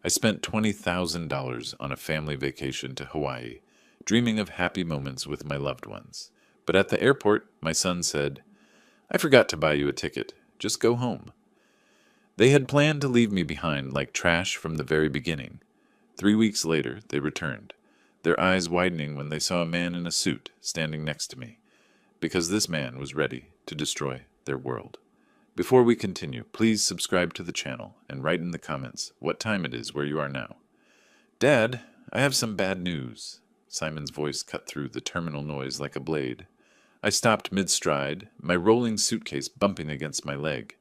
I spent $20,000 on a family vacation to Hawaii, dreaming of happy moments with my loved ones. But at the airport, my son said, I forgot to buy you a ticket. Just go home. They had planned to leave me behind like trash from the very beginning. 3 weeks later, they returned, their eyes widening when they saw a man in a suit standing next to me, because this man was ready to destroy their world. Before we continue, please subscribe to the channel and write in the comments what time it is where you are now. Dad, I have some bad news. Simon's voice cut through the terminal noise like a blade. I stopped mid-stride, my rolling suitcase bumping against my leg.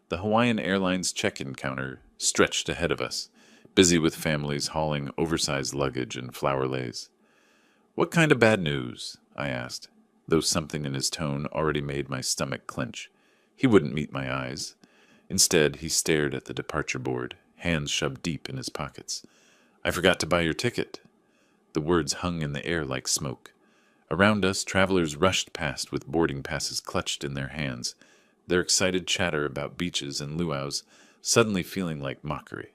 The Hawaiian Airlines check-in counter stretched ahead of us, busy with families hauling oversized luggage and flower leis. What kind of bad news? I asked, though something in his tone already made my stomach clench. He wouldn't meet my eyes. Instead, he stared at the departure board, hands shoved deep in his pockets. I forgot to buy your ticket. The words hung in the air like smoke. Around us, travelers rushed past with boarding passes clutched in their hands, their excited chatter about beaches and luau's suddenly feeling like mockery.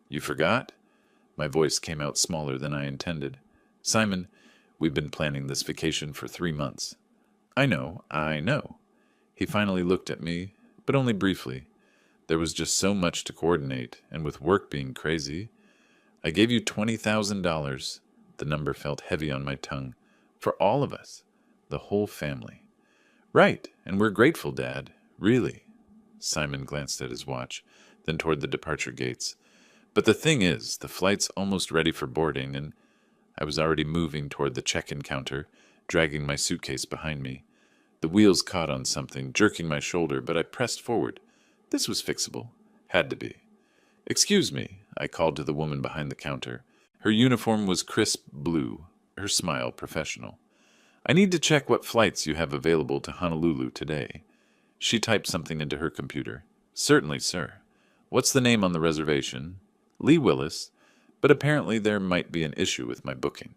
You forgot? My voice came out smaller than I intended. Simon, we've been planning this vacation for 3 months. I know. He finally looked at me, but only briefly. There was just so much to coordinate, and with work being crazy, I gave you $20,000. The number felt heavy on my tongue. For all of us. The whole family. Right, and we're grateful, Dad. Really. Simon glanced at his watch, then toward the departure gates. But the thing is, the flight's almost ready for boarding, and I was already moving toward the check-in counter, dragging my suitcase behind me. The wheels caught on something, jerking my shoulder, but I pressed forward. This was fixable. Had to be. Excuse me, I called to the woman behind the counter. Her uniform was crisp blue, her smile professional. I need to check what flights you have available to Honolulu today. She typed something into her computer. Certainly, sir. What's the name on the reservation? Lee Willis, but apparently there might be an issue with my booking.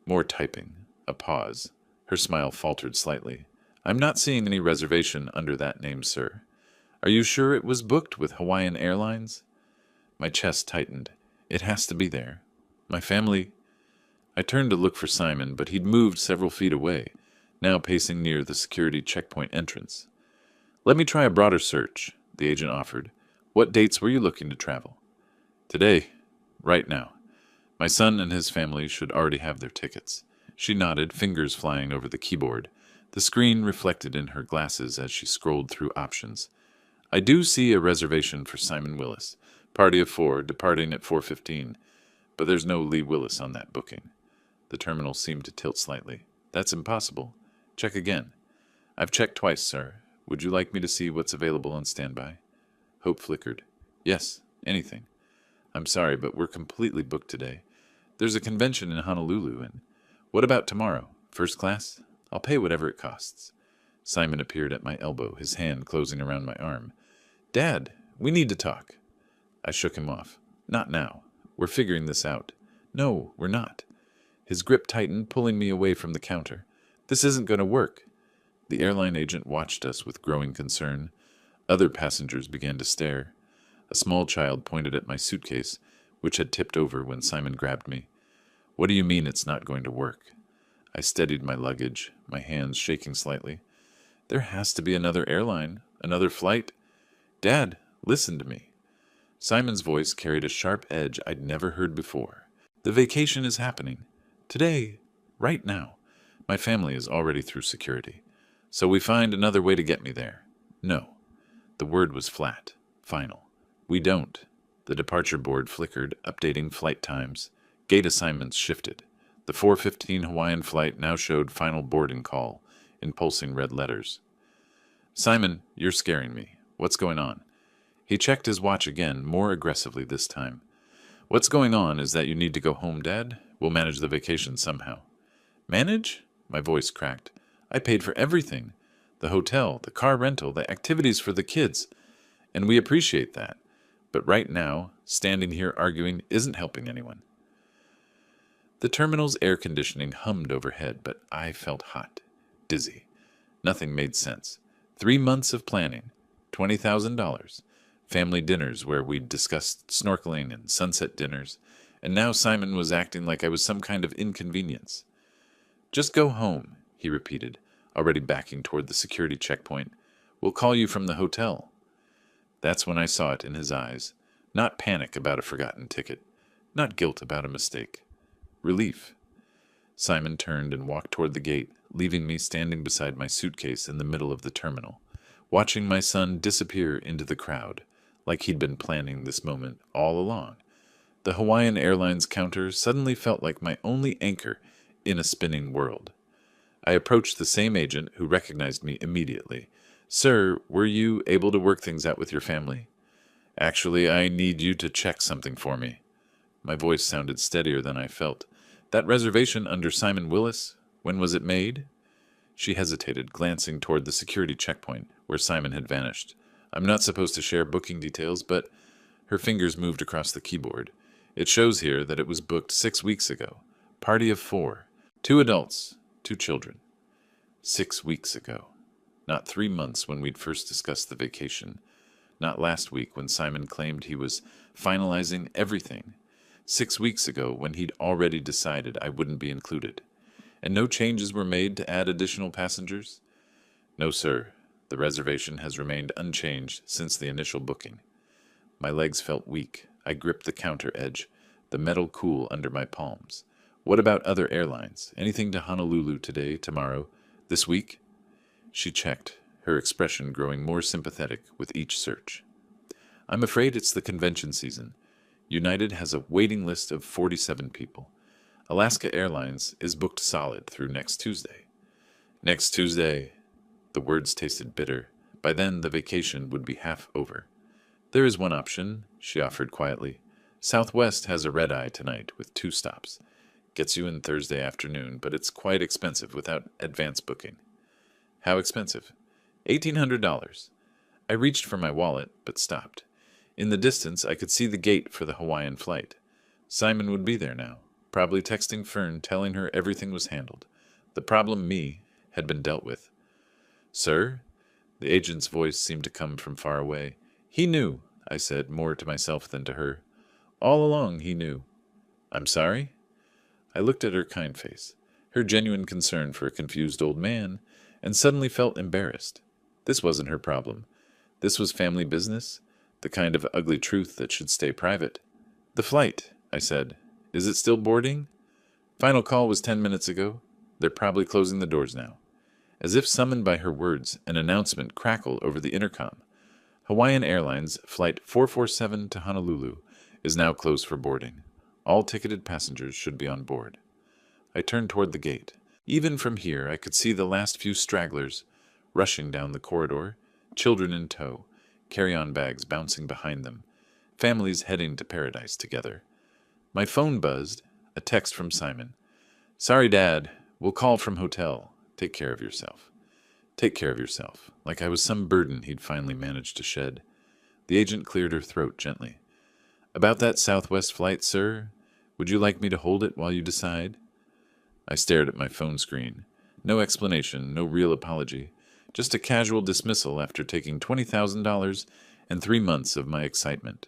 More typing. A pause. Her smile faltered slightly. I'm not seeing any reservation under that name, sir. Are you sure it was booked with Hawaiian Airlines? My chest tightened. It has to be there. My family... I turned to look for Simon, but he'd moved several feet away, now pacing near the security checkpoint entrance. Let me try a broader search, the agent offered. What dates were you looking to travel? Today. Right now. My son and his family should already have their tickets. She nodded, fingers flying over the keyboard. The screen reflected in her glasses as she scrolled through options. I do see a reservation for Simon Willis. Party of 4, departing at 4:15. But there's no Lee Willis on that booking. The terminal seemed to tilt slightly. That's impossible. Check again. I've checked twice, sir. Would you like me to see what's available on standby? Hope flickered. Yes, anything. I'm sorry, but we're completely booked today. There's a convention in Honolulu, and what about tomorrow? First class? I'll pay whatever it costs. Simon appeared at my elbow, his hand closing around my arm. Dad, we need to talk. I shook him off. Not now. We're figuring this out. No, we're not. His grip tightened, pulling me away from the counter. This isn't going to work. The airline agent watched us with growing concern. Other passengers began to stare. A small child pointed at my suitcase, which had tipped over when Simon grabbed me. What do you mean it's not going to work? I steadied my luggage, my hands shaking slightly. There has to be another airline, another flight. Dad, listen to me. Simon's voice carried a sharp edge I'd never heard before. The vacation is happening. Today, right now. My family is already through security. So we find another way to get me there. No. The word was flat, final. We don't. The departure board flickered, updating flight times. Gate assignments shifted. The 4:15 Hawaiian flight now showed final boarding call in pulsing red letters. Simon, you're scaring me. What's going on? He checked his watch again, more aggressively this time. What's going on is that you need to go home, Dad. We'll manage the vacation somehow. Manage? My voice cracked. I paid for everything. The hotel, the car rental, the activities for the kids. And we appreciate that. But right now, standing here arguing isn't helping anyone. The terminal's air conditioning hummed overhead, but I felt hot, dizzy. Nothing made sense. 3 months of planning, $20,000, family dinners where we'd discussed snorkeling and sunset dinners, and now Simon was acting like I was some kind of inconvenience. Just go home, he repeated, already backing toward the security checkpoint. We'll call you from the hotel. That's when I saw it in his eyes. Not panic about a forgotten ticket. Not guilt about a mistake. Relief. Simon turned and walked toward the gate, leaving me standing beside my suitcase in the middle of the terminal, watching my son disappear into the crowd, like he'd been planning this moment all along. The Hawaiian Airlines counter suddenly felt like my only anchor in a spinning world. I approached the same agent who recognized me immediately. Sir, were you able to work things out with your family? Actually, I need you to check something for me. My voice sounded steadier than I felt. That reservation under Simon Willis, when was it made? She hesitated, glancing toward the security checkpoint, where Simon had vanished. I'm not supposed to share booking details, but her fingers moved across the keyboard. It shows here that it was booked 6 weeks ago. Party of 4. 2 adults, 2 children. 6 weeks ago. Not 3 months when we'd first discussed the vacation. Not last week when Simon claimed he was finalizing everything. 6 weeks ago when he'd already decided I wouldn't be included. And no changes were made to add additional passengers? No, sir. The reservation has remained unchanged since the initial booking. My legs felt weak. I gripped the counter edge, the metal cool under my palms. What about other airlines? Anything to Honolulu today, tomorrow, this week? She checked, her expression growing more sympathetic with each search. I'm afraid it's the convention season. United has a waiting list of 47 people. Alaska Airlines is booked solid through next Tuesday. Next Tuesday. The words tasted bitter. By then, the vacation would be half over. There is one option, she offered quietly. Southwest has a red-eye tonight with 2 stops. Gets you in Thursday afternoon, but it's quite expensive without advance booking. How expensive? $1,800. I reached for my wallet, but stopped. In the distance, I could see the gate for the Hawaiian flight. Simon would be there now, probably texting Fern, telling her everything was handled. The problem, me, had been dealt with. Sir? The agent's voice seemed to come from far away. He knew, I said, more to myself than to her. All along he knew. I'm sorry? I looked at her kind face, her genuine concern for a confused old man, and suddenly felt embarrassed. This wasn't her problem. This was family business, the kind of ugly truth that should stay private. The flight, I said. Is it still boarding? Final call was 10 minutes ago. They're probably closing the doors now. As if summoned by her words, an announcement crackled over the intercom. Hawaiian Airlines Flight 447 to Honolulu is now closed for boarding. All ticketed passengers should be on board. I turned toward the gate. Even from here, I could see the last few stragglers rushing down the corridor, children in tow, carry-on bags bouncing behind them, families heading to paradise together. My phone buzzed, a text from Simon. Sorry, Dad. We'll call from hotel. Take care of yourself. Take care of yourself, like I was some burden he'd finally managed to shed. The agent cleared her throat gently. About that Southwest flight, sir? Would you like me to hold it while you decide? I stared at my phone screen. No explanation, no real apology. Just a casual dismissal after taking $20,000 and 3 months of my excitement.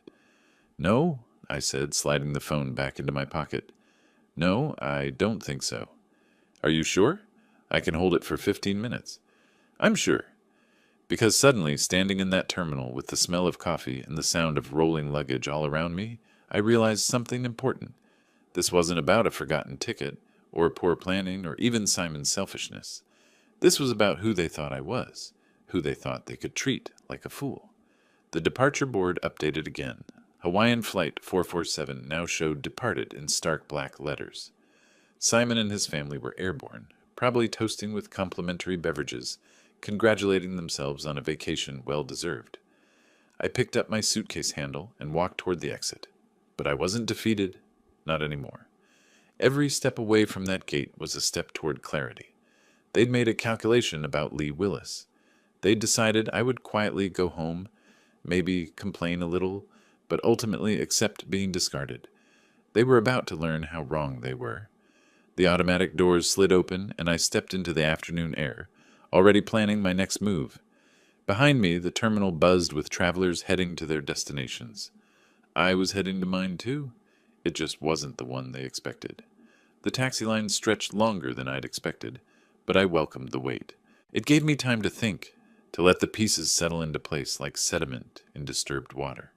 No, I said, sliding the phone back into my pocket. No, I don't think so. Are you sure? I can hold it for 15 minutes. I'm sure. Because suddenly, standing in that terminal with the smell of coffee and the sound of rolling luggage all around me, I realized something important. This wasn't about a forgotten ticket, or poor planning, or even Simon's selfishness. This was about who they thought I was, who they thought they could treat like a fool. The departure board updated again. Hawaiian Flight 447 now showed departed in stark black letters. Simon and his family were airborne, probably toasting with complimentary beverages, congratulating themselves on a vacation well-deserved. I picked up my suitcase handle and walked toward the exit. But I wasn't defeated, not anymore. Every step away from that gate was a step toward clarity. They'd made a calculation about Lee Willis. They'd decided I would quietly go home, maybe complain a little, but ultimately accept being discarded. They were about to learn how wrong they were. The automatic doors slid open, and I stepped into the afternoon air, already planning my next move. Behind me, the terminal buzzed with travelers heading to their destinations. I was heading to mine too. It just wasn't the one they expected. The taxi line stretched longer than I'd expected, but I welcomed the wait. It gave me time to think, to let the pieces settle into place like sediment in disturbed water.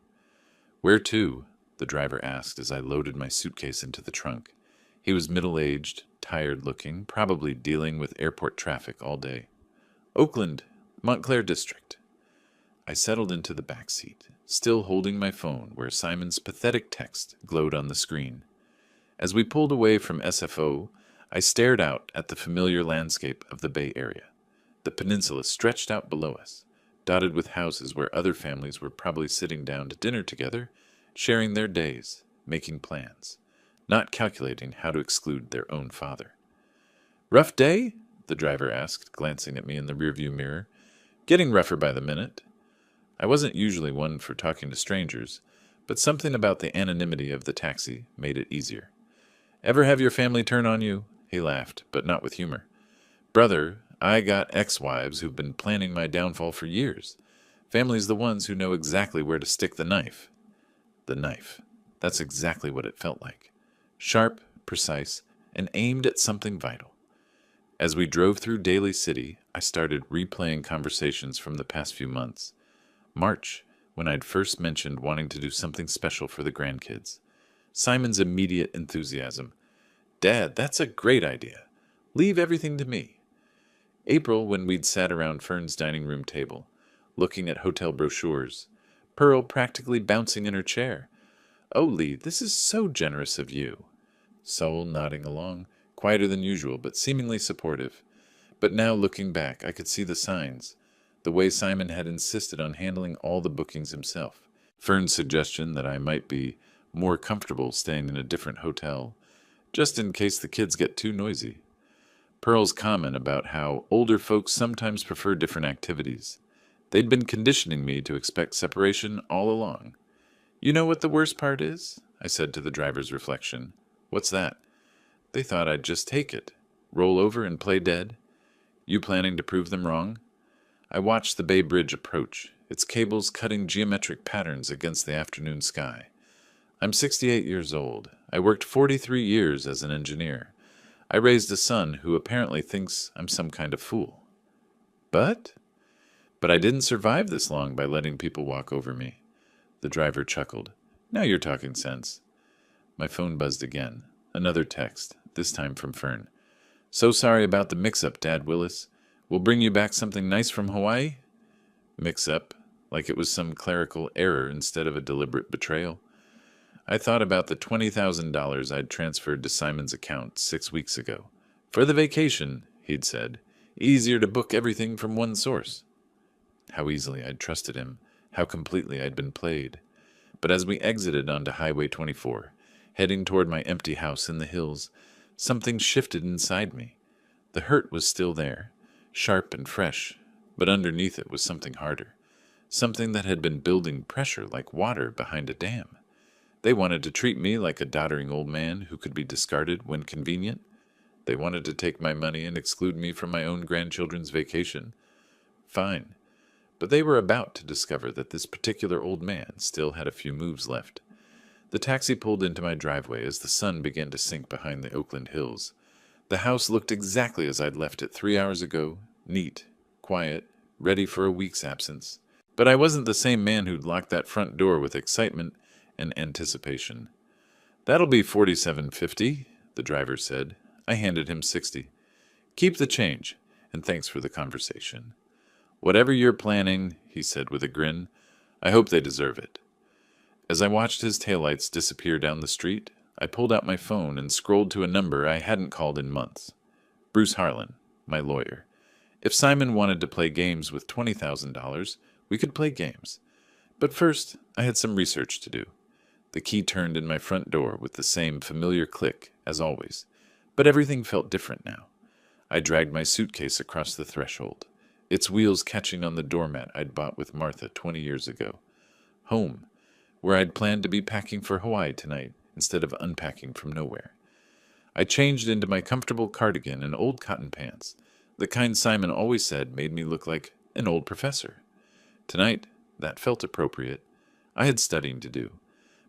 "Where to?" the driver asked as I loaded my suitcase into the trunk. He was middle-aged, tired-looking, probably dealing with airport traffic all day. "Oakland, Montclair District." I settled into the back seat, still holding my phone where Simon's pathetic text glowed on the screen. As we pulled away from SFO, I stared out at the familiar landscape of the Bay Area. The peninsula stretched out below us, dotted with houses where other families were probably sitting down to dinner together, sharing their days, making plans, not calculating how to exclude their own father. "Rough day?" the driver asked, glancing at me in the rearview mirror. "Getting rougher by the minute." I wasn't usually one for talking to strangers, but something about the anonymity of the taxi made it easier. "Ever have your family turn on you?" He laughed, but not with humor. "Brother, I got ex-wives who've been planning my downfall for years. Family's the ones who know exactly where to stick the knife." The knife. That's exactly what it felt like. Sharp, precise, and aimed at something vital. As we drove through Daly City, I started replaying conversations from the past few months. March, when I'd first mentioned wanting to do something special for the grandkids. Simon's immediate enthusiasm. "Dad, that's a great idea. Leave everything to me." April, when we'd sat around Fern's dining room table, looking at hotel brochures. Pearl practically bouncing in her chair. "Oh, Lee, this is so generous of you." Saul nodding along, quieter than usual, but seemingly supportive. But now, looking back, I could see the signs. The way Simon had insisted on handling all the bookings himself. Fern's suggestion that I might be more comfortable staying in a different hotel, just in case the kids get too noisy. Pearl's comment about how older folks sometimes prefer different activities. They'd been conditioning me to expect separation all along. "You know what the worst part is?" I said to the driver's reflection. "What's that?" "They thought I'd just take it. Roll over and play dead. You planning to prove them wrong?" I watched the Bay Bridge approach, its cables cutting geometric patterns against the afternoon sky. I'm 68 years old. I worked 43 years as an engineer. I raised a son who apparently thinks I'm some kind of fool. But I didn't survive this long by letting people walk over me. The driver chuckled. "Now you're talking sense." My phone buzzed again. Another text, this time from Fern. "So sorry about the mix-up, Dad Willis. We'll bring you back something nice from Hawaii?" Mix-up, like it was some clerical error instead of a deliberate betrayal. I thought about the $20,000 I'd transferred to Simon's account 6 weeks ago. "For the vacation," he'd said. "Easier to book everything from one source." How easily I'd trusted him, how completely I'd been played. But as we exited onto Highway 24, heading toward my empty house in the hills, something shifted inside me. The hurt was still there, sharp and fresh, but underneath it was something harder, something that had been building pressure like water behind a dam. They wanted to treat me like a doddering old man who could be discarded when convenient. They wanted to take my money and exclude me from my own grandchildren's vacation. Fine. But they were about to discover that this particular old man still had a few moves left. The taxi pulled into my driveway as the sun began to sink behind the Oakland hills. The house looked exactly as I'd left it 3 hours ago, neat, quiet, ready for a week's absence. But I wasn't the same man who'd locked that front door with excitement and anticipation. "That'll be $47.50, the driver said. I handed him $60. "Keep the change, and thanks for the conversation." "Whatever you're planning," he said with a grin, "I hope they deserve it." As I watched his taillights disappear down the street, I pulled out my phone and scrolled to a number I hadn't called in months. Bruce Harlan, my lawyer. If Simon wanted to play games with $20,000, we could play games. But first, I had some research to do. The key turned in my front door with the same familiar click, as always. But everything felt different now. I dragged my suitcase across the threshold, its wheels catching on the doormat I'd bought with Martha 20 years ago. Home, where I'd planned to be packing for Hawaii tonight instead of unpacking from nowhere. I changed into my comfortable cardigan and old cotton pants, the kind Simon always said made me look like an old professor. Tonight, that felt appropriate. I had studying to do.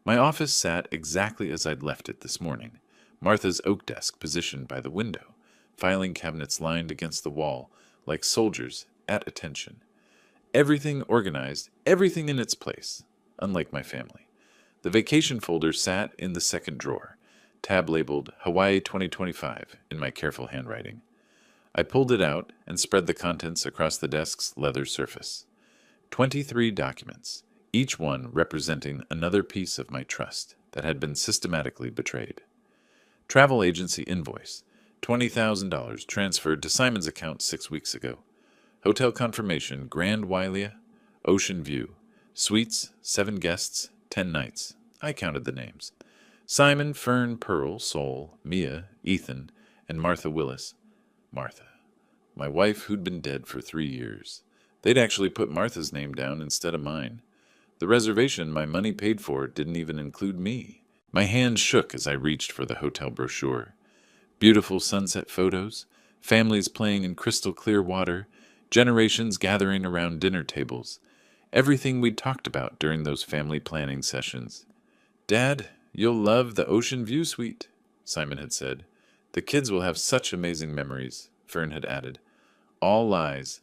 My office sat exactly as I'd left it this morning. Martha's oak desk positioned by the window, filing cabinets lined against the wall, like soldiers at attention. Everything organized, everything in its place, unlike my family. The vacation folder sat in the second drawer, tab labeled Hawaii 2025 in my careful handwriting. I pulled it out and spread the contents across the desk's leather surface. 23 documents, each one representing another piece of my trust that had been systematically betrayed. Travel agency invoice, $20,000 transferred to Simon's account 6 weeks ago. Hotel confirmation, Grand Wailea, Ocean View. Suites, 7 guests, 10 nights. I counted the names. Simon, Fern, Pearl, Sol, Mia, Ethan, and Martha Willis. Martha. My wife who'd been dead for 3 years. They'd actually put Martha's name down instead of mine. The reservation my money paid for didn't even include me. My hand shook as I reached for the hotel brochure. Beautiful sunset photos, families playing in crystal clear water, generations gathering around dinner tables. Everything we'd talked about during those family planning sessions. "Dad, you'll love the Ocean View suite," Simon had said. "The kids will have such amazing memories," Fern had added. All lies.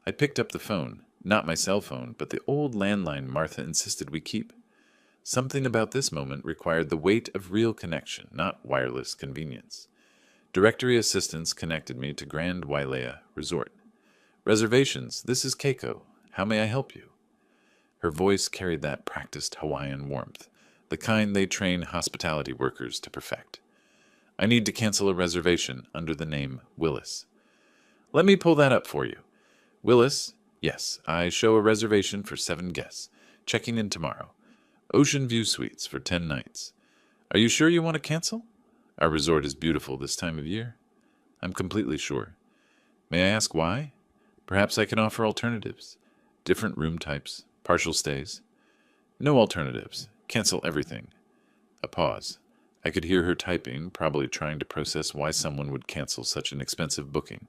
I picked up the phone, not my cell phone, but the old landline Martha insisted we keep. Something about this moment required the weight of real connection, not wireless convenience. Directory assistance connected me to Grand Wailea Resort. "Reservations, this is Keiko. How may I help you?" Her voice carried that practiced Hawaiian warmth, the kind they train hospitality workers to perfect. "I need to cancel a reservation under the name Willis." "Let me pull that up for you." "Willis, yes, I show a reservation for 7 guests, checking in tomorrow. Ocean View Suites for 10 nights. Are you sure you want to cancel? Our resort is beautiful this time of year." "I'm completely sure." "May I ask why? Perhaps I can offer alternatives. Different room types, partial stays." "No alternatives. Cancel everything." A pause. I could hear her typing, probably trying to process why someone would cancel such an expensive booking.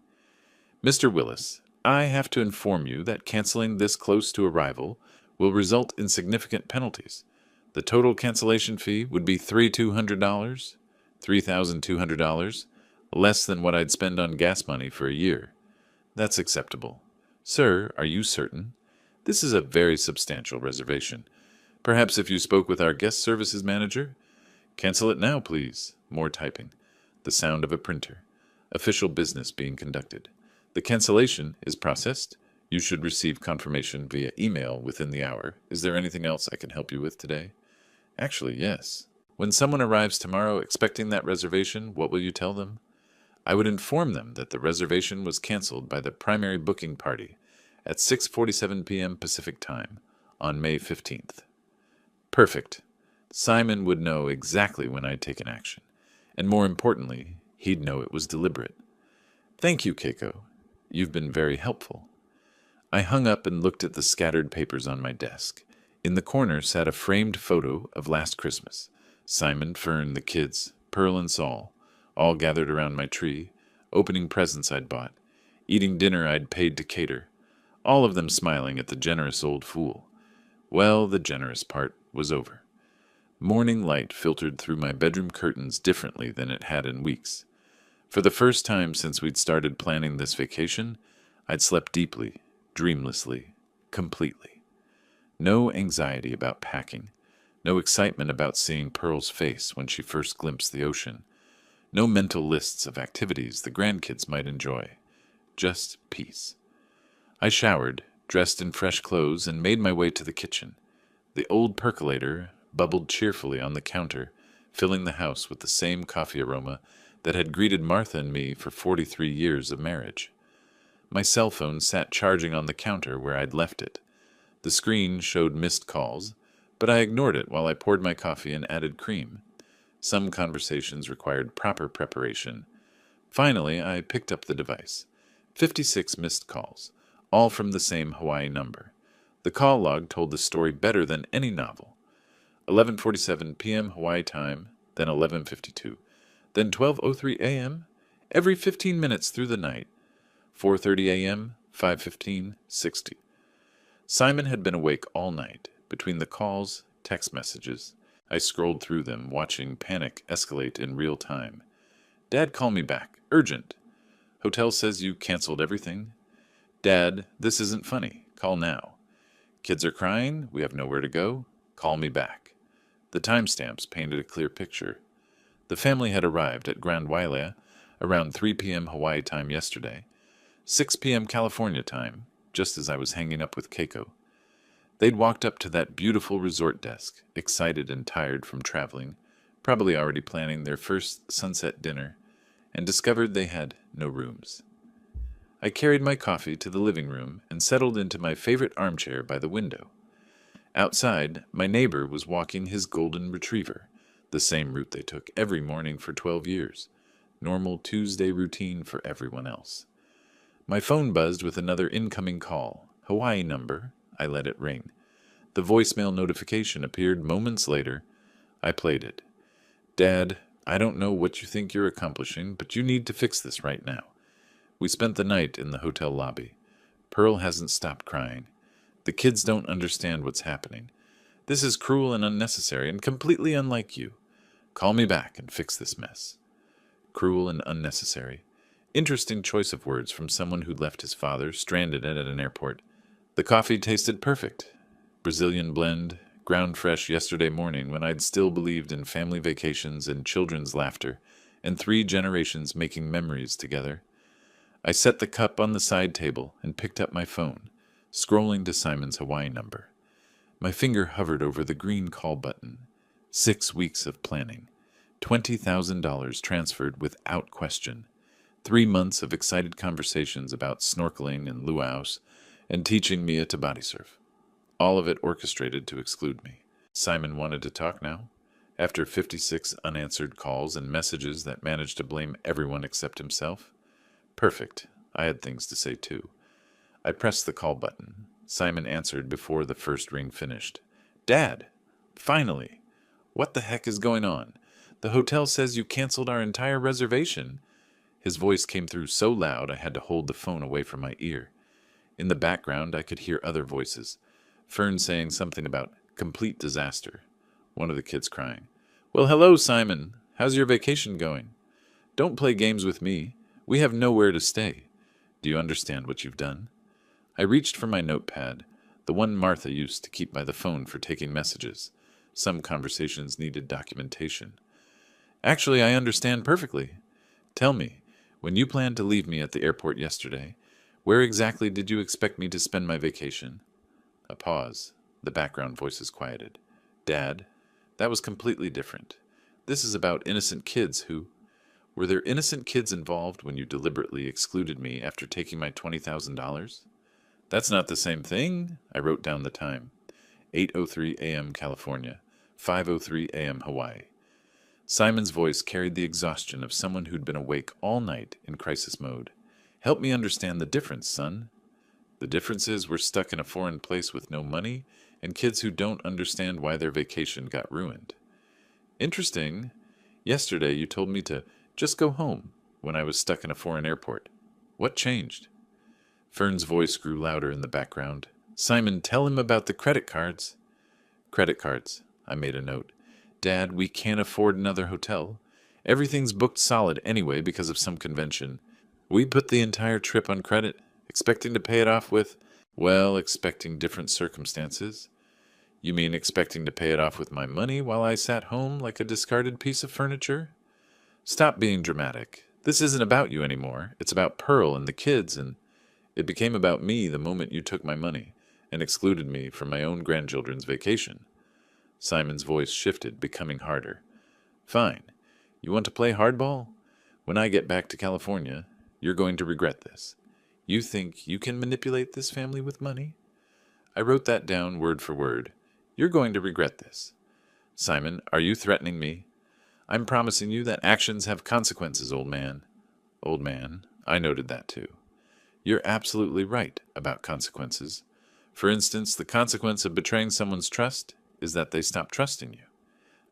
"Mr. Willis, I have to inform you that canceling this close to arrival will result in significant penalties. The total cancellation fee would be $3,200, $3,200, less than what I'd spend on gas money for a year." "That's acceptable." "Sir, are you certain? This is a very substantial reservation. Perhaps if you spoke with our guest services manager?" "Cancel it now, please." More typing. The sound of a printer. Official business being conducted. "The cancellation is processed. You should receive confirmation via email within the hour. Is there anything else I can help you with today?" "Actually, yes. When someone arrives tomorrow expecting that reservation, what will you tell them?" "I would inform them that the reservation was canceled by the primary booking party at 6:47 p.m. Pacific Time on May 15th. Perfect. Simon would know exactly when I'd taken action. And more importantly, he'd know it was deliberate. "Thank you, Keiko. You've been very helpful." I hung up and looked at the scattered papers on my desk. In the corner sat a framed photo of last Christmas. Simon, Fern, the kids, Pearl and Sol, all gathered around my tree, opening presents I'd bought, eating dinner I'd paid to cater, all of them smiling at the generous old fool. Well, the generous part was over. Morning light filtered through my bedroom curtains differently than it had in weeks. For the first time since we'd started planning this vacation, I'd slept deeply, dreamlessly, completely. No anxiety about packing, no excitement about seeing Pearl's face when she first glimpsed the ocean, no mental lists of activities the grandkids might enjoy, just peace. I showered, dressed in fresh clothes, and made my way to the kitchen. The old percolator bubbled cheerfully on the counter, filling the house with the same coffee aroma that had greeted Martha and me for 43 years of marriage. My cell phone sat charging on the counter where I'd left it. The screen showed missed calls, but I ignored it while I poured my coffee and added cream. Some conversations required proper preparation. Finally, I picked up the device. 56 missed calls, all from the same Hawaii number. The call log told the story better than any novel. 11:47 p.m. Hawaii time, then 11:52, then 12:03 a.m., every 15 minutes through the night, 4:30 a.m., 5:15, 60. Simon had been awake all night. Between the calls, text messages, I scrolled through them, watching panic escalate in real time. Dad, call me back. Urgent. Hotel says you canceled everything. Dad, this isn't funny. Call now. Kids are crying. We have nowhere to go. Call me back. The timestamps painted a clear picture. The family had arrived at Grand Wailea around 3 p.m. Hawaii time yesterday, 6 p.m. California time, just as I was hanging up with Keiko. They'd walked up to that beautiful resort desk, excited and tired from traveling, probably already planning their first sunset dinner, and discovered they had no rooms. I carried my coffee to the living room and settled into my favorite armchair by the window. Outside, my neighbor was walking his golden retriever, the same route they took every morning for 12 years. Normal Tuesday routine for everyone else. My phone buzzed with another incoming call. Hawaii number. I let it ring. The voicemail notification appeared moments later. I played it. Dad, I don't know what you think you're accomplishing, but you need to fix this right now. We spent the night in the hotel lobby. Pearl hasn't stopped crying. The kids don't understand what's happening. This is cruel and unnecessary and completely unlike you. Call me back and fix this mess. Cruel and unnecessary. Interesting choice of words from someone who'd left his father stranded at an airport. The coffee tasted perfect. Brazilian blend, ground fresh yesterday morning when I'd still believed in family vacations and children's laughter, and 3 generations making memories together. I set the cup on the side table and picked up my phone, scrolling to Simon's Hawaii number. My finger hovered over the green call button. 6 weeks of planning. $20,000 transferred without question. 3 months of excited conversations about snorkeling in luau's and teaching Mia to body surf. All of it orchestrated to exclude me. Simon wanted to talk now. After 56 unanswered calls and messages that managed to blame everyone except himself. Perfect. I had things to say too. I pressed the call button. Simon answered before the first ring finished. Dad! Finally! What the heck is going on? The hotel says you canceled our entire reservation. His voice came through so loud I had to hold the phone away from my ear. In the background I could hear other voices. Fern saying something about complete disaster. One of the kids crying. Well, hello, Simon. How's your vacation going? Don't play games with me. We have nowhere to stay. Do you understand what you've done? I reached for my notepad, the one Martha used to keep by the phone for taking messages. Some conversations needed documentation. Actually, I understand perfectly. Tell me, when you planned to leave me at the airport yesterday, where exactly did you expect me to spend my vacation? A pause. The background voices quieted. Dad, that was completely different. This is about innocent kids who... Were there innocent kids involved when you deliberately excluded me after taking my $20,000? That's not the same thing. I wrote down the time. 8:03 a.m. California, 5:03 a.m. Hawaii. Simon's voice carried the exhaustion of someone who'd been awake all night in crisis mode. Help me understand the difference, son. The difference is we're stuck in a foreign place with no money and kids who don't understand why their vacation got ruined. Interesting. Yesterday you told me to just go home when I was stuck in a foreign airport. What changed? Fern's voice grew louder in the background. Simon, tell him about the credit cards. Credit cards. I made a note. Dad, we can't afford another hotel. Everything's booked solid anyway because of some convention. We put the entire trip on credit, expecting to pay it off with, well, expecting different circumstances. You mean expecting to pay it off with my money while I sat home like a discarded piece of furniture? Stop being dramatic. This isn't about you anymore. It's about Pearl and the kids, and it became about me the moment you took my money and excluded me from my own grandchildren's vacation. Simon's voice shifted, becoming harder. Fine. You want to play hardball? When I get back to California, you're going to regret this. You think you can manipulate this family with money? I wrote that down word for word. You're going to regret this. Simon, are you threatening me? I'm promising you that actions have consequences, old man. Old man, I noted that too. You're absolutely right about consequences. For instance, the consequence of betraying someone's trust is that they stop trusting you.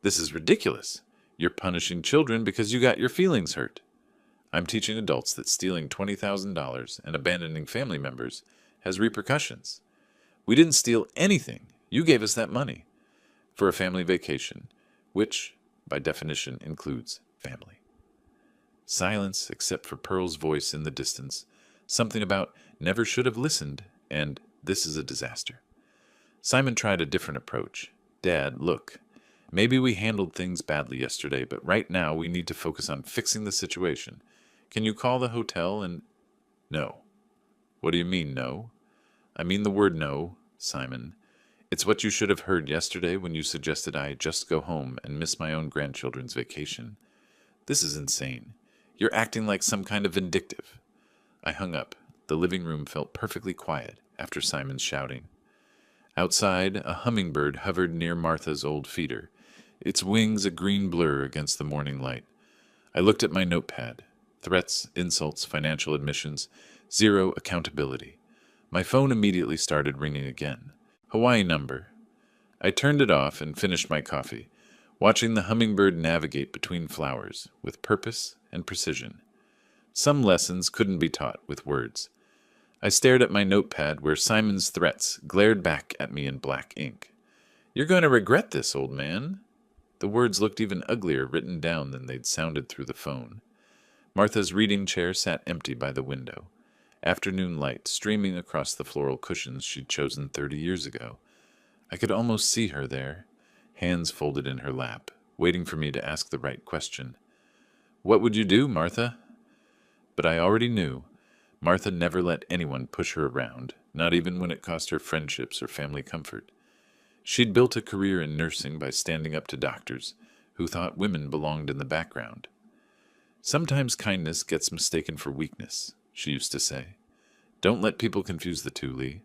This is ridiculous. You're punishing children because you got your feelings hurt. I'm teaching adults that stealing $20,000 and abandoning family members has repercussions. We didn't steal anything. You gave us that money for a family vacation, which, by definition, includes family. Silence, except for Pearl's voice in the distance, something about never should have listened, and this is a disaster. Simon tried a different approach. Dad, look, maybe we handled things badly yesterday, but right now we need to focus on fixing the situation. Can you call the hotel and... No. What do you mean, no? I mean the word no, Simon. It's what you should have heard yesterday when you suggested I just go home and miss my own grandchildren's vacation. This is insane. You're acting like some kind of vindictive. I hung up. The living room felt perfectly quiet after Simon's shouting. Outside, a hummingbird hovered near Martha's old feeder, its wings a green blur against the morning light. I looked at my notepad. Threats, insults, financial admissions, zero accountability. My phone immediately started ringing again. Hawaii number. I turned it off and finished my coffee, watching the hummingbird navigate between flowers with purpose and precision. Some lessons couldn't be taught with words. I stared at my notepad where Simon's threats glared back at me in black ink. You're going to regret this, old man. The words looked even uglier written down than they'd sounded through the phone. Martha's reading chair sat empty by the window, afternoon light streaming across the floral cushions she'd chosen 30 years ago. I could almost see her there, hands folded in her lap, waiting for me to ask the right question. What would you do, Martha? But I already knew. Martha never let anyone push her around, not even when it cost her friendships or family comfort. She'd built a career in nursing by standing up to doctors who thought women belonged in the background. Sometimes kindness gets mistaken for weakness, she used to say. Don't let people confuse the two, Lee.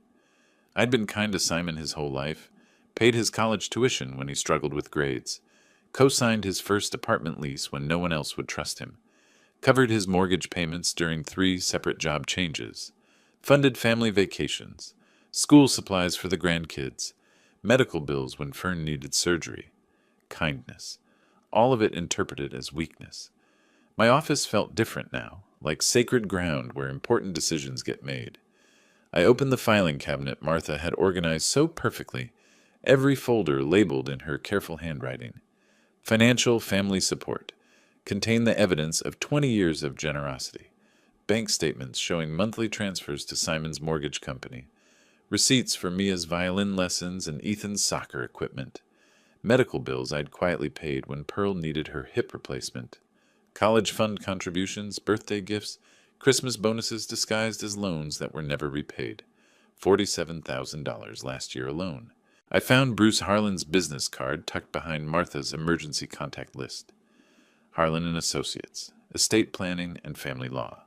I'd been kind to Simon his whole life, paid his college tuition when he struggled with grades, co-signed his first apartment lease when no one else would trust him, covered his mortgage payments during 3 separate job changes, funded family vacations, school supplies for the grandkids, medical bills when Fern needed surgery. Kindness. All of it interpreted as weakness. My office felt different now, like sacred ground where important decisions get made. I opened the filing cabinet Martha had organized so perfectly, every folder labeled in her careful handwriting. Financial family support contained the evidence of 20 years of generosity, bank statements showing monthly transfers to Simon's mortgage company, receipts for Mia's violin lessons and Ethan's soccer equipment, medical bills I'd quietly paid when Pearl needed her hip replacement, college fund contributions, birthday gifts, Christmas bonuses disguised as loans that were never repaid. $47,000 last year alone. I found Bruce Harlan's business card tucked behind Martha's emergency contact list. Harlan and Associates, estate planning and family law.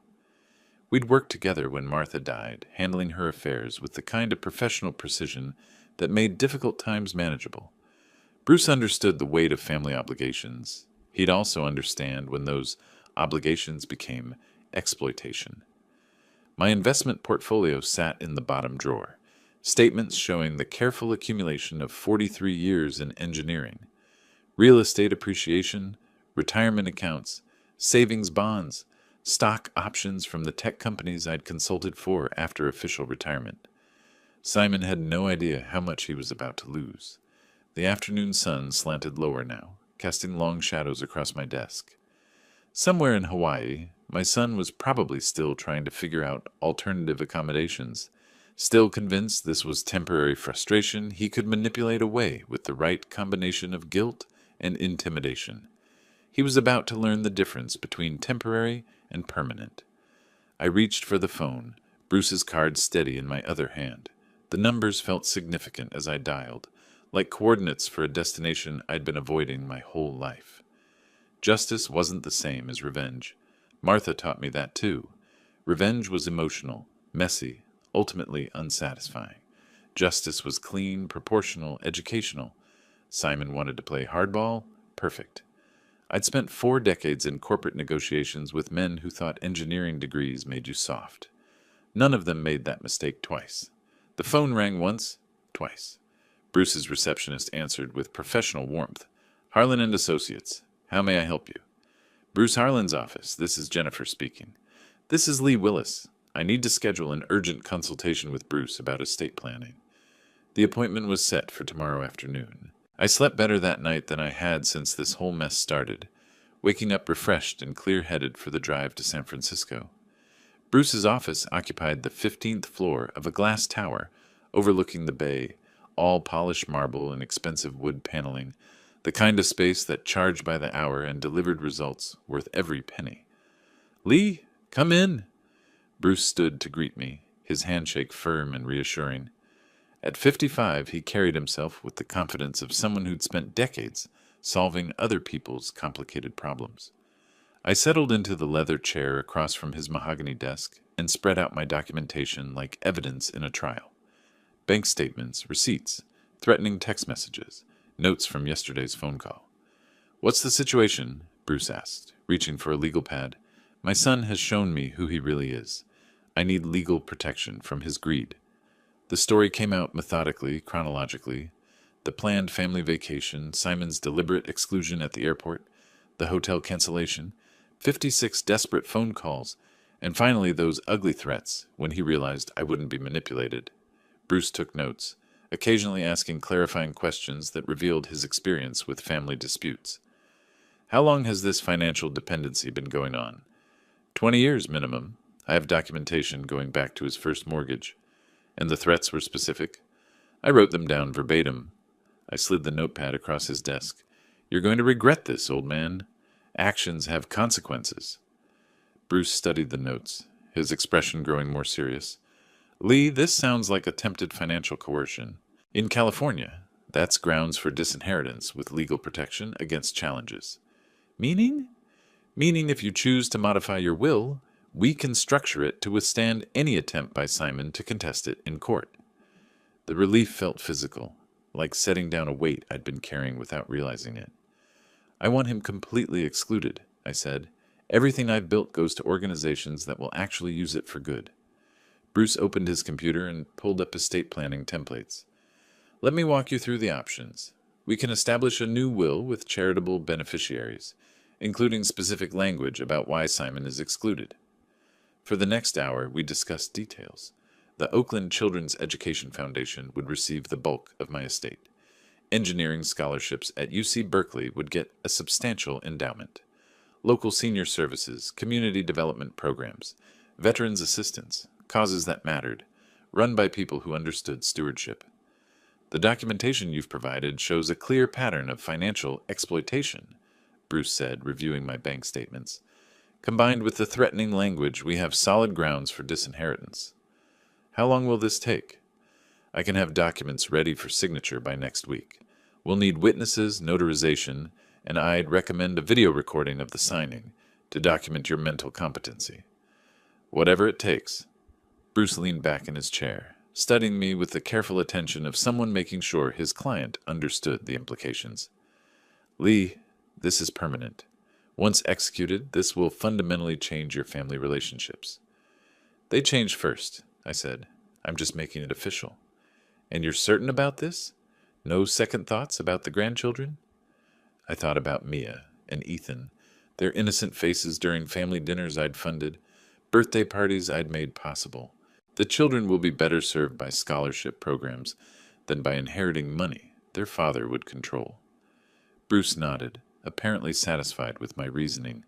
We'd worked together when Martha died, handling her affairs with the kind of professional precision that made difficult times manageable. Bruce understood the weight of family obligations. He'd also understand when those obligations became exploitation. My investment portfolio sat in the bottom drawer, statements showing the careful accumulation of 43 years in engineering, real estate appreciation, retirement accounts, savings bonds, stock options from the tech companies I'd consulted for after official retirement. Simon had no idea how much he was about to lose. The afternoon sun slanted lower now, casting long shadows across my desk. Somewhere in Hawaii, my son was probably still trying to figure out alternative accommodations, still convinced this was temporary frustration he could manipulate away with the right combination of guilt and intimidation. He was about to learn the difference between temporary and permanent. I reached for the phone, Bruce's card steady in my other hand. The numbers felt significant as I dialed, like coordinates for a destination I'd been avoiding my whole life. Justice wasn't the same as revenge. Martha taught me that too. Revenge was emotional, messy, ultimately unsatisfying. Justice was clean, proportional, educational. Simon wanted to play hardball? Perfect. I'd spent 4 decades in corporate negotiations with men who thought engineering degrees made you soft. None of them made that mistake twice. The phone rang once, twice. Bruce's receptionist answered with professional warmth. Harlan and Associates, how may I help you? Bruce Harlan's office, this is Jennifer speaking. This is Lee Willis. I need to schedule an urgent consultation with Bruce about estate planning. The appointment was set for tomorrow afternoon. I slept better that night than I had since this whole mess started, waking up refreshed and clear-headed for the drive to San Francisco. Bruce's office occupied the 15th floor of a glass tower overlooking the bay, all polished marble and expensive wood paneling, the kind of space that charged by the hour and delivered results worth every penny. "Lee, come in!" Bruce stood to greet me, his handshake firm and reassuring. At 55, he carried himself with the confidence of someone who'd spent decades solving other people's complicated problems. I settled into the leather chair across from his mahogany desk and spread out my documentation like evidence in a trial. Bank statements, receipts, threatening text messages, notes from yesterday's phone call. "What's the situation?" Bruce asked, reaching for a legal pad. "My son has shown me who he really is. I need legal protection from his greed." The story came out methodically, chronologically. The planned family vacation, Simon's deliberate exclusion at the airport, the hotel cancellation, 56 desperate phone calls, and finally those ugly threats when he realized I wouldn't be manipulated. Bruce took notes, occasionally asking clarifying questions that revealed his experience with family disputes. "How long has this financial dependency been going on?" 20 years minimum. I have documentation going back to his first mortgage. "And the threats were specific?" I wrote them down verbatim. I slid the notepad across his desk. "You're going to regret this, old man. Actions have consequences." Bruce studied the notes, his expression growing more serious. "Lee, this sounds like attempted financial coercion. In California, that's grounds for disinheritance with legal protection against challenges." "Meaning?" "Meaning if you choose to modify your will, we can structure it to withstand any attempt by Simon to contest it in court." The relief felt physical, like setting down a weight I'd been carrying without realizing it. "I want him completely excluded," I said. "Everything I've built goes to organizations that will actually use it for good." Bruce opened his computer and pulled up estate planning templates. "Let me walk you through the options. We can establish a new will with charitable beneficiaries, including specific language about why Simon is excluded." For the next hour, we discussed details. The Oakland Children's Education Foundation would receive the bulk of my estate. Engineering scholarships at UC Berkeley would get a substantial endowment. Local senior services, community development programs, veterans assistance, causes that mattered, run by people who understood stewardship. "The documentation you've provided shows a clear pattern of financial exploitation," Bruce said, reviewing my bank statements. "Combined with the threatening language, we have solid grounds for disinheritance." "How long will this take?" "I can have documents ready for signature by next week. We'll need witnesses, notarization, and I'd recommend a video recording of the signing to document your mental competency." "Whatever it takes." Bruce leaned back in his chair, studying me with the careful attention of someone making sure his client understood the implications. "Lee, this is permanent. Once executed, this will fundamentally change your family relationships." "They change first," I said. "I'm just making it official." "And you're certain about this? No second thoughts about the grandchildren?" I thought about Mia and Ethan, their innocent faces during family dinners I'd funded, birthday parties I'd made possible. The children will be better served by scholarship programs than by inheriting money their father would control. Bruce nodded, apparently satisfied with my reasoning.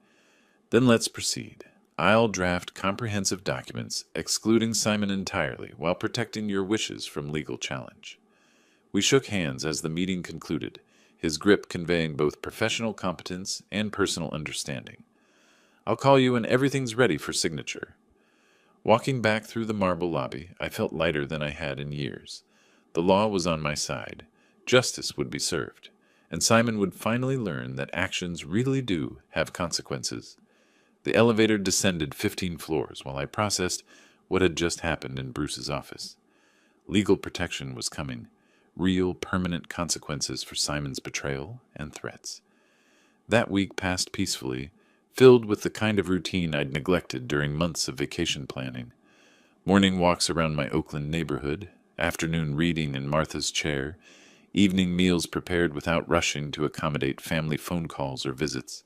"Then let's proceed. I'll draft comprehensive documents excluding Simon entirely while protecting your wishes from legal challenge." We shook hands as the meeting concluded, his grip conveying both professional competence and personal understanding. "I'll call you when everything's ready for signature." Walking back through the marble lobby, I felt lighter than I had in years. The law was on my side. Justice would be served. And Simon would finally learn that actions really do have consequences. The elevator descended 15 floors while I processed what had just happened in Bruce's office. Legal protection was coming. Real, permanent consequences for Simon's betrayal and threats. That week passed peacefully, filled with the kind of routine I'd neglected during months of vacation planning. Morning walks around my Oakland neighborhood, afternoon reading in Martha's chair, evening meals prepared without rushing to accommodate family phone calls or visits.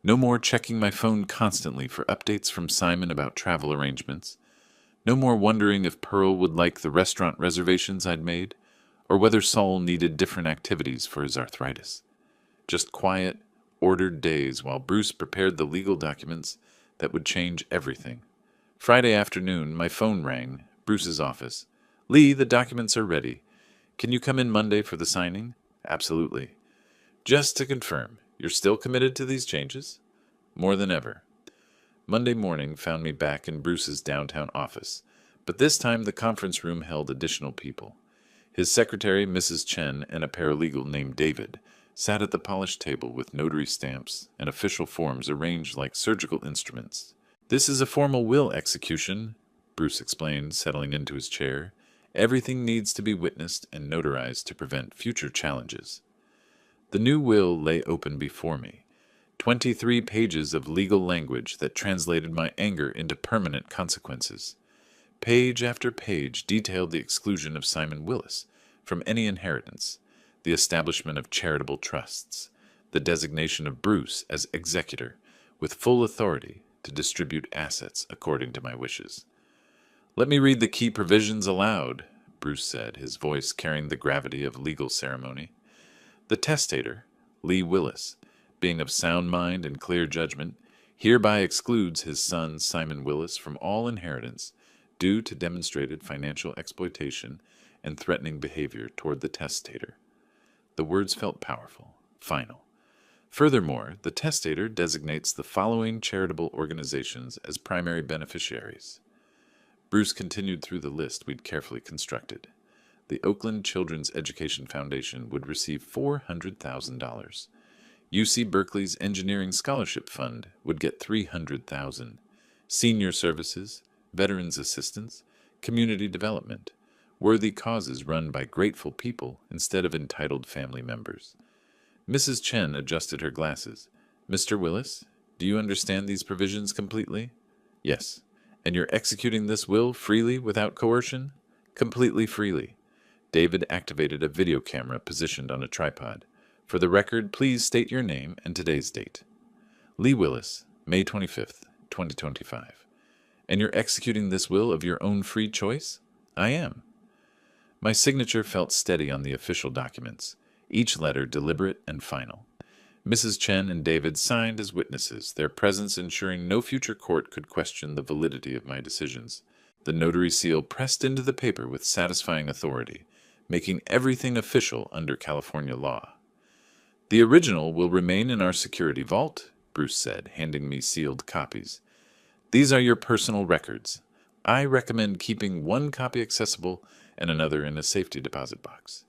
No more checking my phone constantly for updates from Simon about travel arrangements. No more wondering if Pearl would like the restaurant reservations I'd made, or whether Saul needed different activities for his arthritis. Just quiet, ordered days while Bruce prepared the legal documents that would change everything. Friday afternoon, my phone rang, Bruce's office. "Lee, the documents are ready. Can you come in Monday for the signing?" "Absolutely." "Just to confirm, you're still committed to these changes?" "More than ever." Monday morning found me back in Bruce's downtown office, but this time the conference room held additional people. His secretary, Mrs. Chen, and a paralegal named David sat at the polished table with notary stamps and official forms arranged like surgical instruments. "This is a formal will execution," Bruce explained, settling into his chair. "Everything needs to be witnessed and notarized to prevent future challenges." The new will lay open before me, 23 pages of legal language that translated my anger into permanent consequences. Page after page detailed the exclusion of Simon Willis from any inheritance, the establishment of charitable trusts, the designation of Bruce as executor, with full authority to distribute assets according to my wishes. "Let me read the key provisions aloud," Bruce said, his voice carrying the gravity of legal ceremony. "The testator, Lee Willis, being of sound mind and clear judgment, hereby excludes his son Simon Willis from all inheritance due to demonstrated financial exploitation and threatening behavior toward the testator." The words felt powerful, final. Furthermore, the testator designates the following charitable organizations as primary beneficiaries. Bruce continued through the list we'd carefully constructed. The Oakland Children's Education Foundation would receive $400,000. UC Berkeley's Engineering Scholarship Fund would get $300,000. Senior Services, Veterans Assistance, Community Development, worthy causes run by grateful people instead of entitled family members. Mrs. Chen adjusted her glasses. "Mr. Willis, do you understand these provisions completely?" "Yes." "And you're executing this will freely without coercion?" "Completely freely." David activated a video camera positioned on a tripod. "For the record, please state your name and today's date." "Lee Willis, May 25th, 2025. "And you're executing this will of your own free choice?" "I am." My signature felt steady on the official documents, each letter deliberate and final. Mrs. Chen and David signed as witnesses, their presence ensuring no future court could question the validity of my decisions. The notary seal pressed into the paper with satisfying authority, making everything official under California law. "The original will remain in our security vault," Bruce said, handing me sealed copies. "These are your personal records. I recommend keeping one copy accessible and another in a safety deposit box."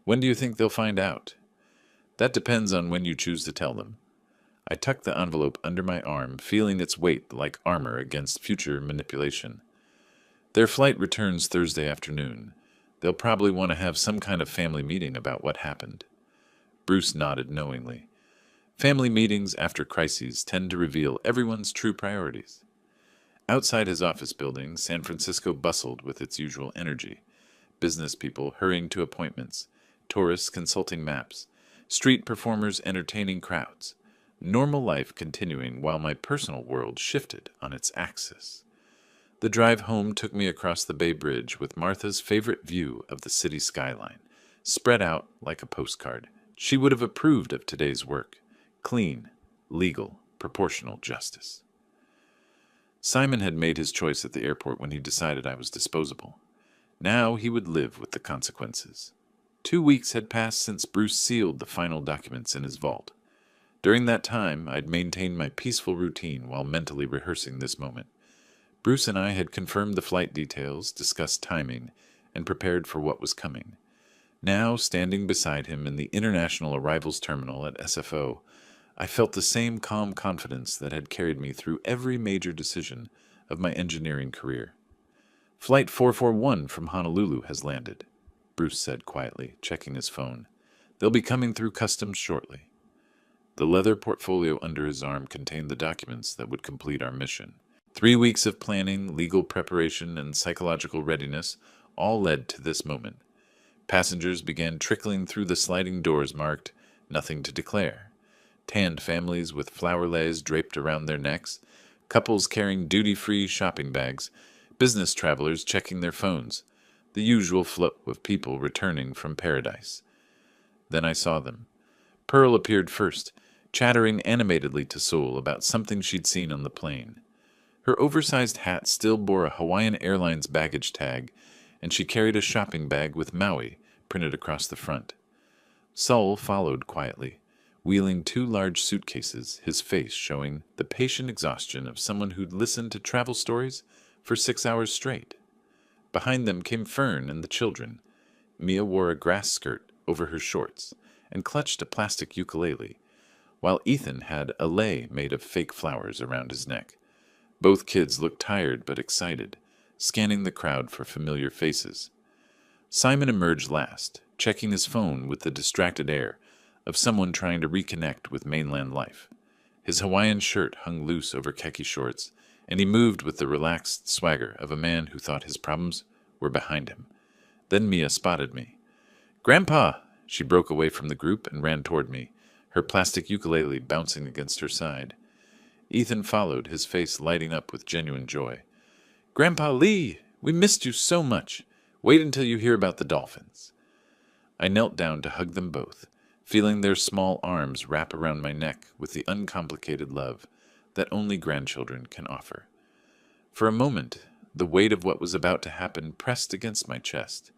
"When do you think they'll find out?" "That depends on when you choose to tell them." I tucked the envelope under my arm, feeling its weight like armor against future manipulation. "Their flight returns Thursday afternoon. They'll probably want to have some kind of family meeting about what happened." Bruce nodded knowingly. Family meetings after crises tend to reveal everyone's true priorities. Outside his office building, San Francisco bustled with its usual energy. Business people hurrying to appointments, tourists consulting maps, street performers entertaining crowds. Normal life continuing while my personal world shifted on its axis. The drive home took me across the Bay Bridge with Martha's favorite view of the city skyline, spread out like a postcard. She would have approved of today's work. Clean, legal, proportional justice. Simon had made his choice at the airport when he decided I was disposable. Now he would live with the consequences. 2 weeks had passed since Bruce sealed the final documents in his vault. During that time, I'd maintained my peaceful routine while mentally rehearsing this moment. Bruce and I had confirmed the flight details, discussed timing, and prepared for what was coming. Now, standing beside him in the International Arrivals Terminal at SFO, I felt the same calm confidence that had carried me through every major decision of my engineering career. "Flight 441 from Honolulu has landed," Bruce said quietly, checking his phone. "They'll be coming through customs shortly." The leather portfolio under his arm contained the documents that would complete our mission. 3 weeks of planning, legal preparation, and psychological readiness all led to this moment. Passengers began trickling through the sliding doors marked, "Nothing to declare." Tanned families with flower leis draped around their necks, couples carrying duty-free shopping bags, business travelers checking their phones. the usual flow of people returning from paradise. Then I saw them. Pearl appeared first, chattering animatedly to Sol about something she'd seen on the plane. Her oversized hat still bore a Hawaiian Airlines baggage tag, and she carried a shopping bag with Maui printed across the front. Sol followed quietly, wheeling 2 large suitcases, his face showing the patient exhaustion of someone who'd listened to travel stories for 6 hours straight. Behind them came Fern and the children. Mia wore a grass skirt over her shorts and clutched a plastic ukulele, while Ethan had a lei made of fake flowers around his neck. Both kids looked tired but excited, scanning the crowd for familiar faces. Simon emerged last, checking his phone with the distracted air of someone trying to reconnect with mainland life. His Hawaiian shirt hung loose over khaki shorts, and he moved with the relaxed swagger of a man who thought his problems were behind him. Then Mia spotted me. "Grandpa!" She broke away from the group and ran toward me, her plastic ukulele bouncing against her side. Ethan followed, his face lighting up with genuine joy. "Grandpa Lee, we missed you so much. Wait until you hear about the dolphins." I knelt down to hug them both, feeling their small arms wrap around my neck with the uncomplicated love that only grandchildren can offer. For a moment, the weight of what was about to happen pressed against my chest.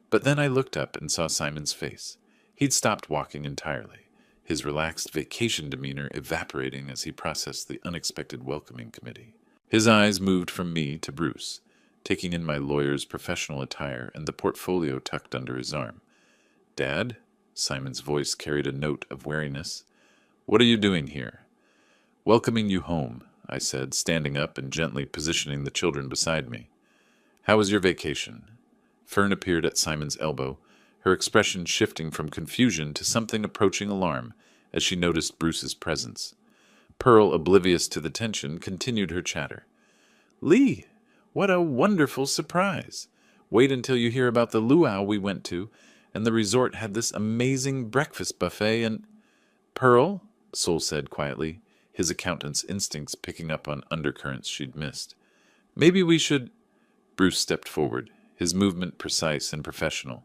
But then I looked up and saw Simon's face. He'd stopped walking entirely, his relaxed vacation demeanor evaporating as he processed the unexpected welcoming committee. His eyes moved from me to Bruce, taking in my lawyer's professional attire and the portfolio tucked under his arm. "Dad?" Simon's voice carried a note of wariness. "What are you doing here?" "Welcoming you home," I said, standing up and gently positioning the children beside me. "How was your vacation?" Fern appeared at Simon's elbow, her expression shifting from confusion to something approaching alarm as she noticed Bruce's presence. Pearl, oblivious to the tension, continued her chatter. "Lee, what a wonderful surprise! Wait until you hear about the luau we went to, and the resort had this amazing breakfast buffet and—" "Pearl," Sol said quietly, his accountant's instincts picking up on undercurrents she'd missed. "Maybe we should—" Bruce stepped forward, his movement precise and professional.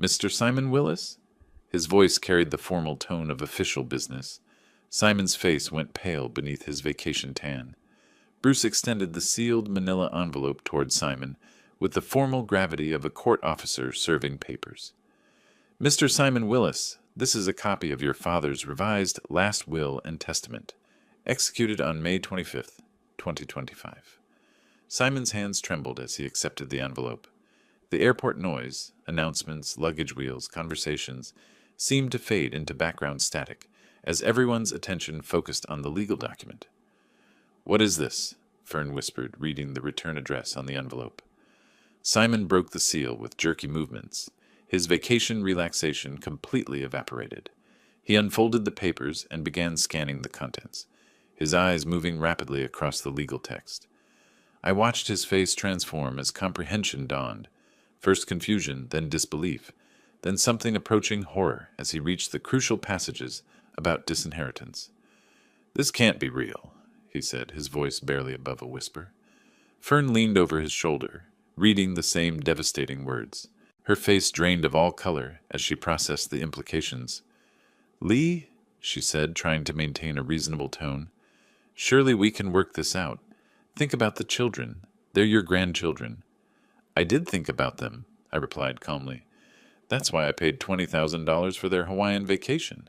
"Mr. Simon Willis?" His voice carried the formal tone of official business. Simon's face went pale beneath his vacation tan. Bruce extended the sealed manila envelope toward Simon with the formal gravity of a court officer serving papers. "Mr. Simon Willis, this is a copy of your father's revised last will and testament, executed on May 25th, 2025. Simon's hands trembled as he accepted the envelope. The airport noise, announcements, luggage wheels, conversations, seemed to fade into background static as everyone's attention focused on the legal document. "What is this?" Fern whispered, reading the return address on the envelope. Simon broke the seal with jerky movements. His vacation relaxation completely evaporated. He unfolded the papers and began scanning the contents, his eyes moving rapidly across the legal text. I watched his face transform as comprehension dawned. First confusion, then disbelief, then something approaching horror as he reached the crucial passages about disinheritance. "This can't be real," he said, his voice barely above a whisper. Fern leaned over his shoulder, reading the same devastating words. Her face drained of all color as she processed the implications. "Lee," she said, trying to maintain a reasonable tone, "surely we can work this out. Think about the children. They're your grandchildren." "I did think about them," I replied calmly. "That's why I paid $20,000 for their Hawaiian vacation."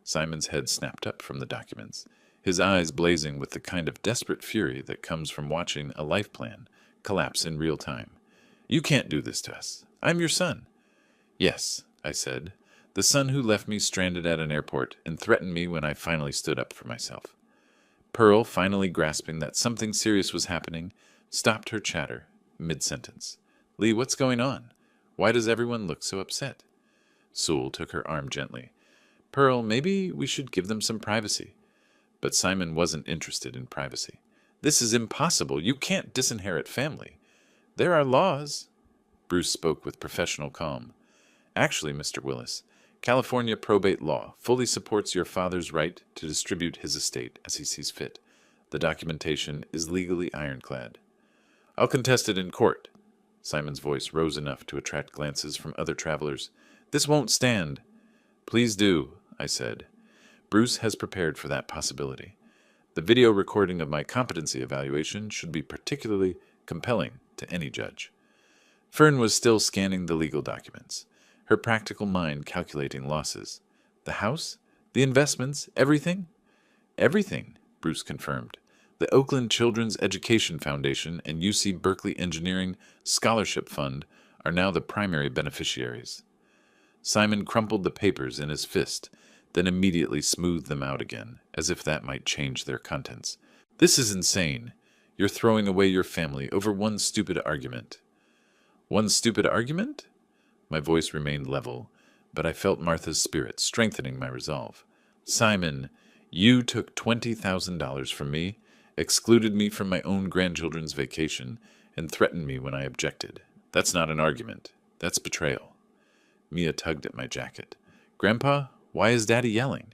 Simon's head snapped up from the documents, his eyes blazing with the kind of desperate fury that comes from watching a life plan collapse in real time. "You can't do this to us. I'm your son." "Yes," I said, "the son who left me stranded at an airport and threatened me when I finally stood up for myself." Pearl, finally grasping that something serious was happening, stopped her chatter mid-sentence. "Lee, what's going on? Why does everyone look so upset?" Sol took her arm gently. "Pearl, maybe we should give them some privacy." But Simon wasn't interested in privacy. "This is impossible. You can't disinherit family. There are laws." Bruce spoke with professional calm. "Actually, Mr. Willis, California probate law fully supports your father's right to distribute his estate as he sees fit. The documentation is legally ironclad." "I'll contest it in court." Simon's voice rose enough to attract glances from other travelers. "This won't stand." "Please do," I said. Bruce has prepared for that possibility. The video recording of my competency evaluation should be particularly compelling to any judge. Fern was still scanning the legal documents, her practical mind calculating losses. The house? The investments? Everything? Everything, Bruce confirmed. The Oakland Children's Education Foundation and UC Berkeley Engineering Scholarship Fund are now the primary beneficiaries. Simon crumpled the papers in his fist, then immediately smoothed them out again, as if that might change their contents. "This is insane. You're throwing away your family over one stupid argument." "One stupid argument?" My voice remained level, but I felt Martha's spirit strengthening my resolve. "Simon, you took $20,000 from me, excluded me from my own grandchildren's vacation, and threatened me when I objected. That's not an argument. That's betrayal." Mia tugged at my jacket. "Grandpa, why is Daddy yelling?"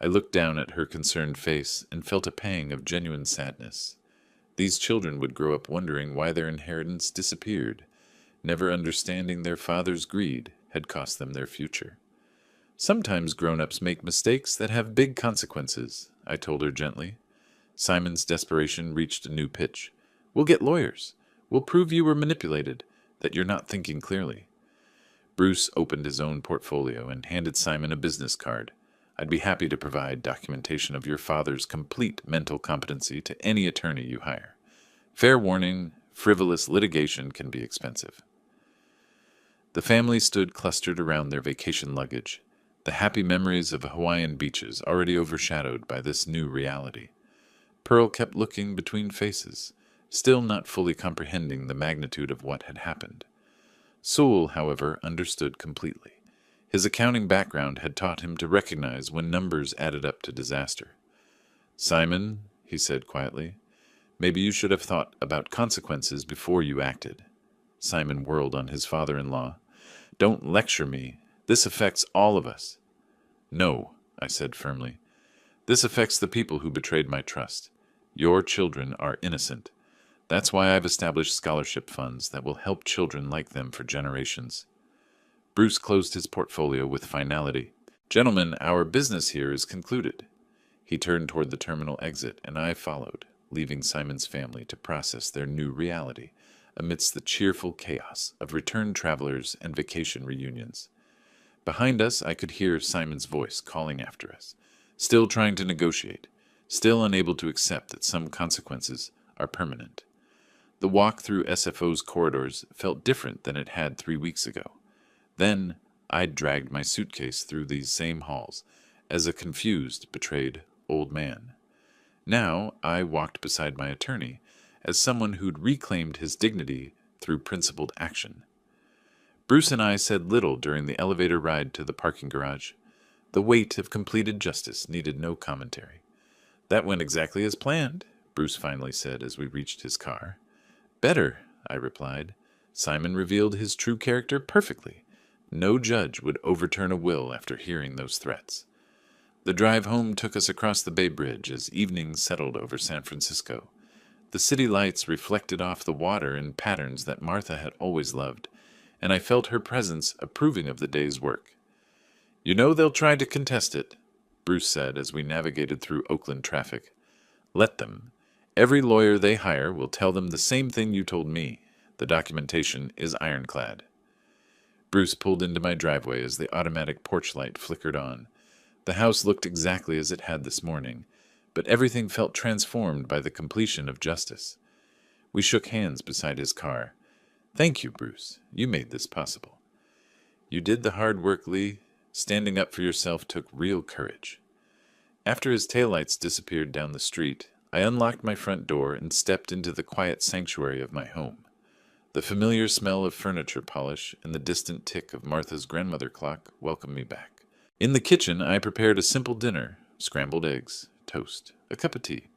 I looked down at her concerned face and felt a pang of genuine sadness. These children would grow up wondering why their inheritance disappeared. Never understanding their father's greed had cost them their future. "Sometimes grown-ups make mistakes that have big consequences," I told her gently. Simon's desperation reached a new pitch. "We'll get lawyers. We'll prove you were manipulated, that you're not thinking clearly." Bruce opened his own portfolio and handed Simon a business card. "I'd be happy to provide documentation of your father's complete mental competency to any attorney you hire. Fair warning, frivolous litigation can be expensive." The family stood clustered around their vacation luggage, the happy memories of Hawaiian beaches already overshadowed by this new reality. Pearl kept looking between faces, still not fully comprehending the magnitude of what had happened. Sewell, however, understood completely. His accounting background had taught him to recognize when numbers added up to disaster. "Simon," he said quietly, "maybe you should have thought about consequences before you acted." Simon whirled on his father-in-law. "Don't lecture me. This affects all of us." "No," I said firmly. "This affects the people who betrayed my trust. Your children are innocent. That's why I've established scholarship funds that will help children like them for generations." Bruce closed his portfolio with finality. "Gentlemen, our business here is concluded." He turned toward the terminal exit, and I followed, leaving Simon's family to process their new reality amidst the cheerful chaos of returned travelers and vacation reunions. Behind us, I could hear Simon's voice calling after us, still trying to negotiate, still unable to accept that some consequences are permanent. The walk through SFO's corridors felt different than it had 3 weeks ago. Then I'd dragged my suitcase through these same halls as a confused, betrayed old man. Now I walked beside my attorney as someone who'd reclaimed his dignity through principled action. Bruce and I said little during the elevator ride to the parking garage. The weight of completed justice needed no commentary. "That went exactly as planned," Bruce finally said as we reached his car. "Better," I replied. "Simon revealed his true character perfectly. No judge would overturn a will after hearing those threats." The drive home took us across the Bay Bridge as evening settled over San Francisco. The city lights reflected off the water in patterns that Martha had always loved, and I felt her presence approving of the day's work. "You know they'll try to contest it," Bruce said as we navigated through Oakland traffic. "Let them. Every lawyer they hire will tell them the same thing you told me. The documentation is ironclad." Bruce pulled into my driveway as the automatic porch light flickered on. The house looked exactly as it had this morning, but everything felt transformed by the completion of justice. We shook hands beside his car. "Thank you, Bruce. You made this possible." "You did the hard work, Lee. Standing up for yourself took real courage." After his taillights disappeared down the street, I unlocked my front door and stepped into the quiet sanctuary of my home. The familiar smell of furniture polish and the distant tick of Martha's grandmother clock welcomed me back. In the kitchen, I prepared a simple dinner: scrambled eggs, toast, a cup of tea.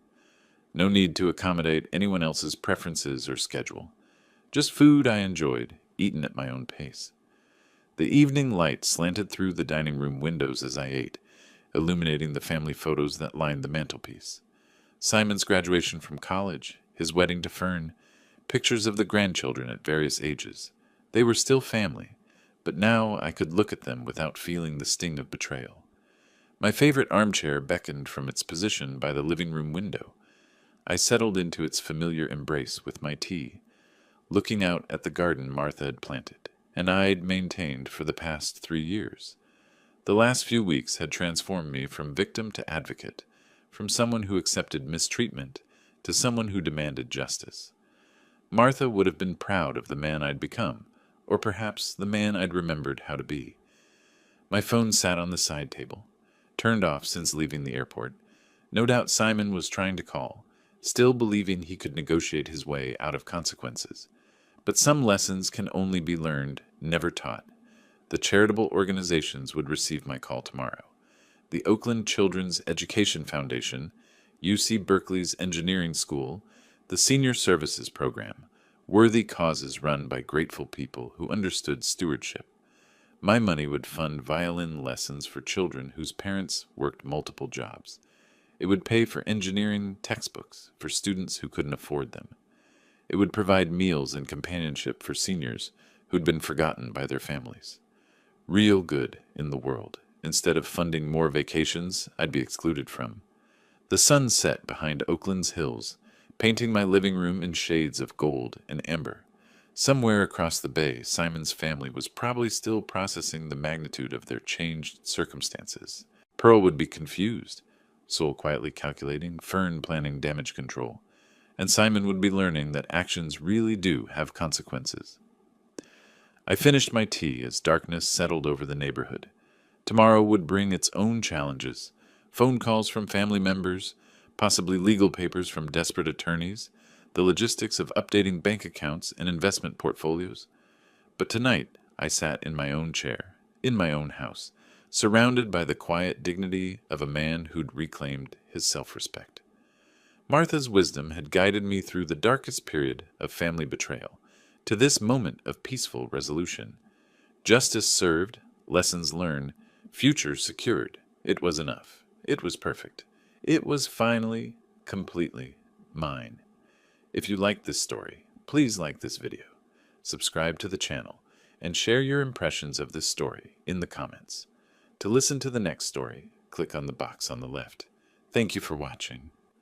No need to accommodate anyone else's preferences or schedule. Just food I enjoyed, eaten at my own pace. The evening light slanted through the dining room windows as I ate, illuminating the family photos that lined the mantelpiece. Simon's graduation from college, his wedding to Fern, pictures of the grandchildren at various ages. They were still family, but now I could look at them without feeling the sting of betrayal. My favorite armchair beckoned from its position by the living room window. I settled into its familiar embrace with my tea, looking out at the garden Martha had planted, and I'd maintained for the past 3 years. The last few weeks had transformed me from victim to advocate, from someone who accepted mistreatment to someone who demanded justice. Martha would have been proud of the man I'd become, or perhaps the man I'd remembered how to be. My phone sat on the side table, turned off since leaving the airport. No doubt Simon was trying to call, still believing he could negotiate his way out of consequences. But some lessons can only be learned, never taught. The charitable organizations would receive my call tomorrow. The Oakland Children's Education Foundation, UC Berkeley's Engineering School, the Senior Services Program, worthy causes run by grateful people who understood stewardship. My money would fund violin lessons for children whose parents worked multiple jobs. It would pay for engineering textbooks for students who couldn't afford them. It would provide meals and companionship for seniors who'd been forgotten by their families. Real good in the world, instead of funding more vacations I'd be excluded from. The sun set behind Oakland's hills, painting my living room in shades of gold and amber. Somewhere across the bay, Simon's family was probably still processing the magnitude of their changed circumstances. Pearl would be confused, Sol quietly calculating, Fern planning damage control, and Simon would be learning that actions really do have consequences. I finished my tea as darkness settled over the neighborhood. Tomorrow would bring its own challenges, phone calls from family members, possibly legal papers from desperate attorneys, the logistics of updating bank accounts and investment portfolios. But tonight I sat in my own chair, in my own house, surrounded by the quiet dignity of a man who'd reclaimed his self-respect. Martha's wisdom had guided me through the darkest period of family betrayal, to this moment of peaceful resolution. Justice served, lessons learned, future secured. It was enough. It was perfect. It was finally, completely mine. If you liked this story, please like this video, subscribe to the channel, and share your impressions of this story in the comments. To listen to the next story, click on the box on the left. Thank you for watching.